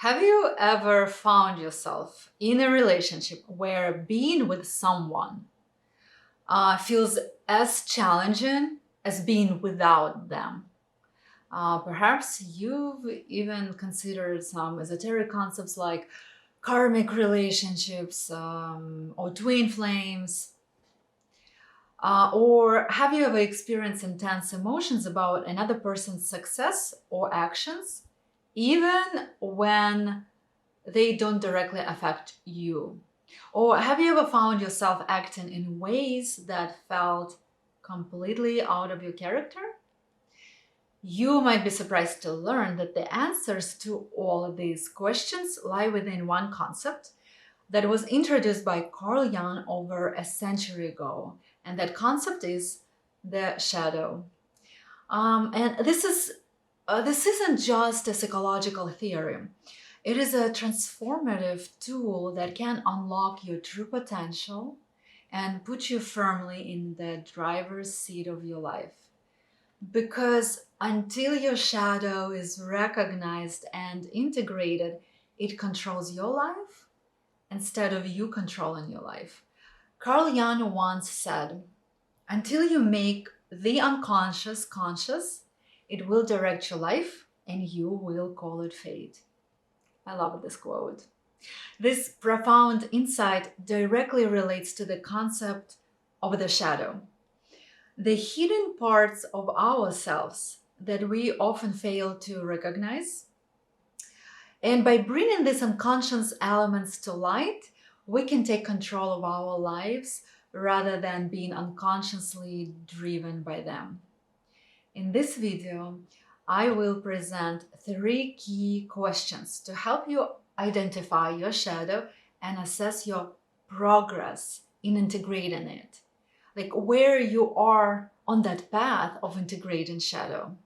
Have you ever found yourself in a relationship where being with someone feels as challenging as being without them? Perhaps you've even considered some esoteric concepts like karmic relationships or twin flames. Or have you ever experienced intense emotions about another person's success or actions, even when they don't directly affect you? Or have you ever found yourself acting in ways that felt completely out of your character? You might be surprised to learn that the answers to all of these questions lie within one concept that was introduced by Carl Jung over a century ago. And that concept is the shadow. And this isn't just a psychological theory. It is a transformative tool that can unlock your true potential and put you firmly in the driver's seat of your life. Because until your shadow is recognized and integrated, it controls your life instead of you controlling your life. Carl Jung once said, until you make the unconscious conscious, it will direct your life and you will call it fate. I love this quote. This profound insight directly relates to the concept of the shadow, the hidden parts of ourselves that we often fail to recognize. And by bringing these unconscious elements to light, we can take control of our lives rather than being unconsciously driven by them. In this video, I will present 3 key questions to help you identify your shadow and assess your progress in integrating it, like where you are on that path of integrating shadow.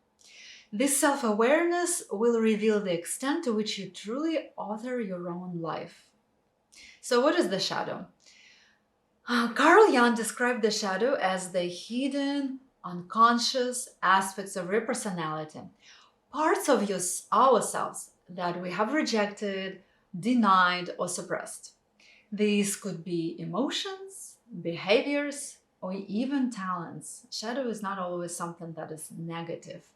This self-awareness will reveal the extent to which you truly author your own life. So what is the shadow? Carl Jung described the shadow as the hidden, unconscious aspects of your personality, parts of ourselves that we have rejected, denied, or suppressed. These could be emotions, behaviors, or even talents. Shadow is not always something that is negative.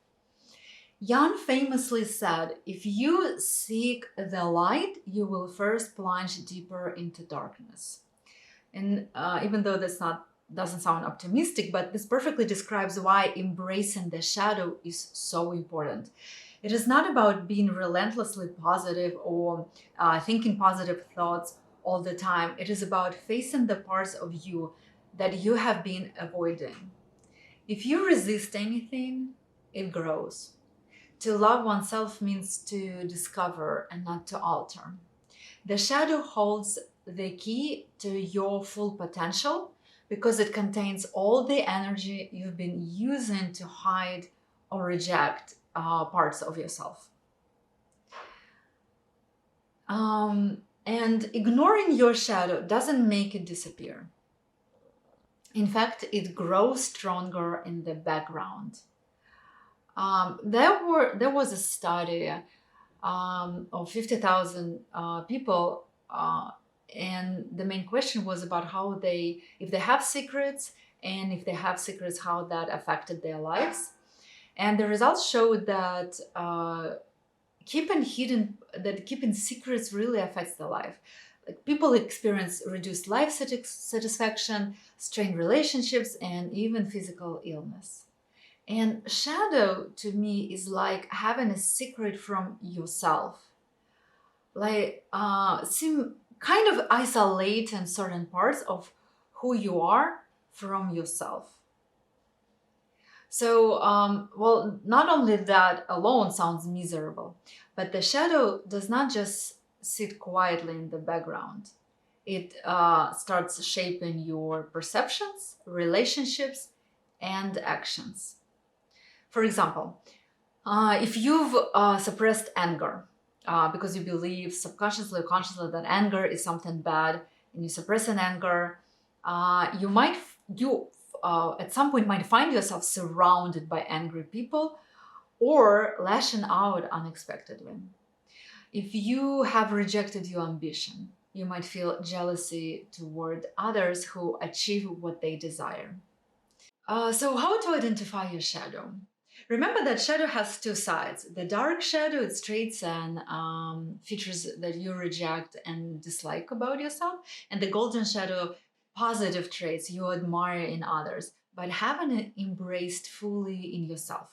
Jan famously said, if you seek the light, you will first plunge deeper into darkness. And even though doesn't sound optimistic, but this perfectly describes why embracing the shadow is so important. It is not about being relentlessly positive or thinking positive thoughts all the time. It is about facing the parts of you that you have been avoiding. If you resist anything, it grows. To love oneself means to discover and not to alter. The shadow holds the key to your full potential because it contains all the energy you've been using to hide or reject parts of yourself. And ignoring your shadow doesn't make it disappear. In fact, it grows stronger in the background. There was a study of 50,000 people, and the main question was about if they have secrets, and if they have secrets, how that affected their lives. And the results showed that keeping secrets really affects their life. Like people experience reduced life satisfaction, strained relationships, and even physical illness. And shadow to me is like having a secret from yourself, like seem kind of isolating certain parts of who you are from yourself. So, well, not only that alone sounds miserable, but the shadow does not just sit quietly in the background. It starts shaping your perceptions, relationships, and actions. For example, if you've suppressed anger because you believe subconsciously or consciously that anger is something bad, and you suppress an anger, you at some point might find yourself surrounded by angry people or lashing out unexpectedly. If you have rejected your ambition, you might feel jealousy toward others who achieve what they desire. So, how to identify your shadow? Remember that shadow has two sides. The dark shadow, its traits and features that you reject and dislike about yourself, and the golden shadow, positive traits you admire in others, but haven't embraced fully in yourself.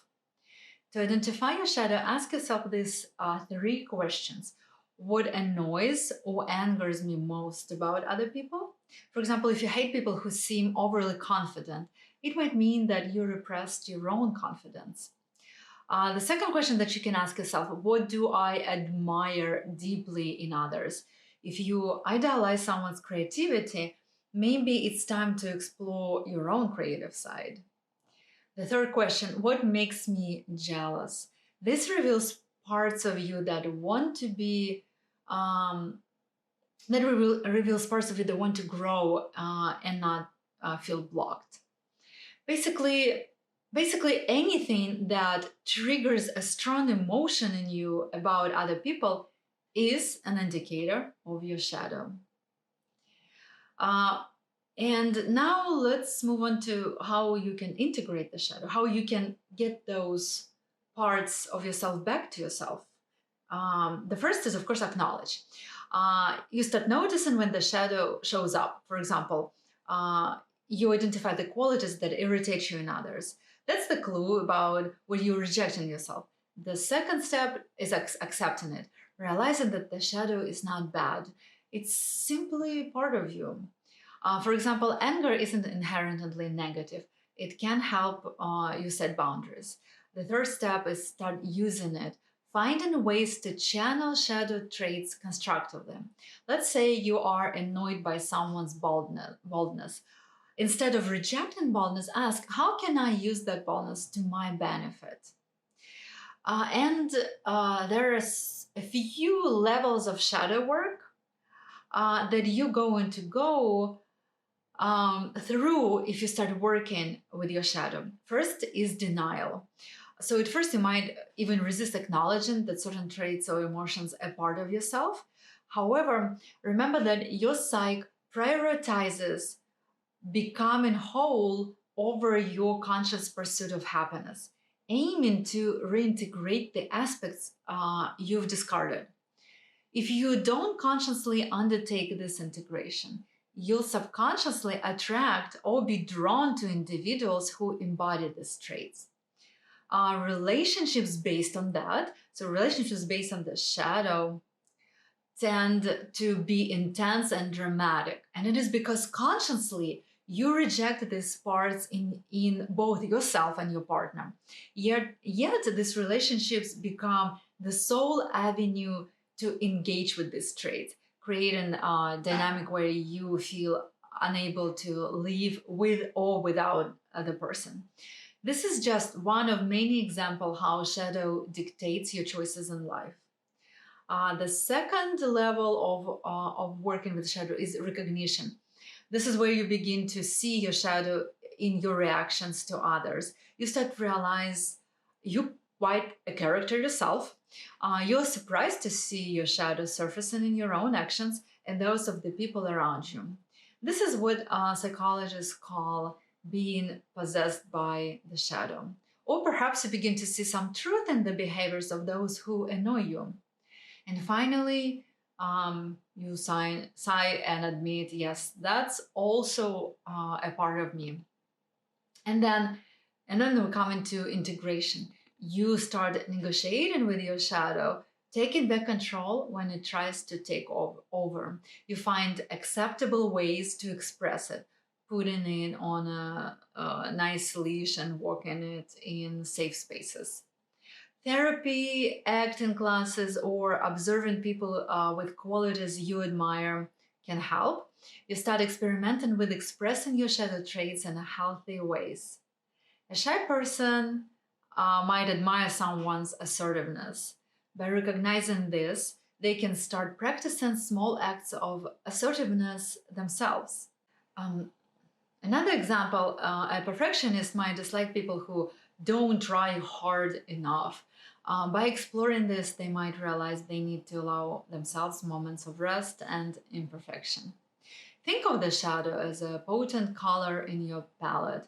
To identify your shadow, ask yourself these three questions. What annoys or angers me most about other people? For example, if you hate people who seem overly confident, it might mean that you repressed your own confidence. The second question that you can ask yourself: what do I admire deeply in others? If you idealize someone's creativity, maybe it's time to explore your own creative side. The third question: what makes me jealous? This reveals parts of you that want to be, reveals parts of you that want to grow and not feel blocked. Basically, basically anything that triggers a strong emotion in you about other people is an indicator of your shadow. Uh, and now let's move on to how you can integrate the shadow, how you can get those parts of yourself back to yourself. The first is, of course, acknowledge. You start noticing when the shadow shows up. For example, you identify the qualities that irritate you in others. That's the clue about what you reject in yourself. The second step is accepting it, realizing that the shadow is not bad. It's simply part of you. For example, anger isn't inherently negative. It can help you set boundaries. The third step is start using it, finding ways to channel shadow traits constructively. Let's say you are annoyed by someone's boldness. Instead of rejecting boldness, ask, how can I use that boldness to my benefit? And there's a few levels of shadow work that you going to go through if you start working with your shadow. First is denial. So at first you might even resist acknowledging that certain traits or emotions are part of yourself. However, remember that your psyche prioritizes becoming whole over your conscious pursuit of happiness, aiming to reintegrate the aspects you've discarded. If you don't consciously undertake this integration, you'll subconsciously attract or be drawn to individuals who embody these traits. Relationships based on that, so relationships based on the shadow, tend to be intense and dramatic. And it is because consciously you reject these parts in both yourself and your partner. Yet these relationships become the sole avenue to engage with these traits, creating a dynamic where you feel unable to live with or without the person. This is just one of many examples how shadow dictates your choices in life. The second level of working with shadow is recognition. This is where you begin to see your shadow in your reactions to others. You start to realize you quite a character yourself. You're surprised to see your shadow surfacing in your own actions and those of the people around you. This is what psychologists call being possessed by the shadow. Or perhaps you begin to see some truth in the behaviors of those who annoy you. And finally, you sigh and admit, yes, that's also a part of me. And then, and then we come into integration. You start negotiating with your shadow, taking back control when it tries to take over. You find acceptable ways to express it, putting it on a nice leash and walking it in safe spaces. Therapy, acting classes, or observing people with qualities you admire can help. You start experimenting with expressing your shadow traits in healthy ways. A shy person might admire someone's assertiveness. By recognizing this, they can start practicing small acts of assertiveness themselves. Um, Another example, a perfectionist might dislike people who don't try hard enough. By exploring this, they might realize they need to allow themselves moments of rest and imperfection. Think of the shadow as a potent color in your palette.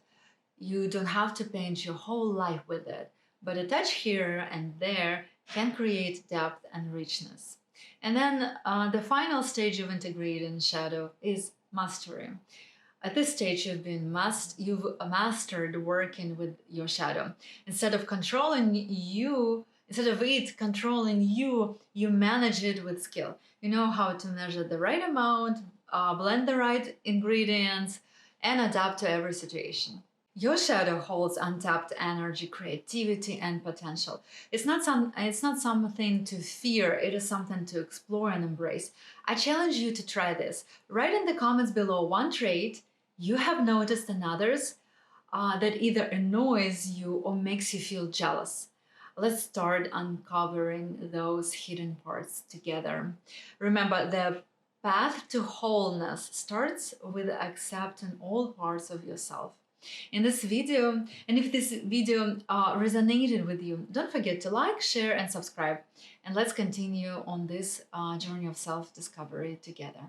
You don't have to paint your whole life with it, but a touch here and there can create depth and richness. And then the final stage of integrating shadow is mastery. At this stage, you've mastered working with your shadow. Instead of it controlling you, you manage it with skill. You know how to measure the right amount, blend the right ingredients, and adapt to every situation. Your shadow holds untapped energy, creativity, and potential. It's not something to fear, it is something to explore and embrace. I challenge you to try this. Write in the comments below one trait you have noticed in others that either annoys you or makes you feel jealous. Let's start uncovering those hidden parts together. Remember, the path to wholeness starts with accepting all parts of yourself. In this video, and if this video resonated with you, don't forget to like, share, and subscribe. And let's continue on this journey of self-discovery together.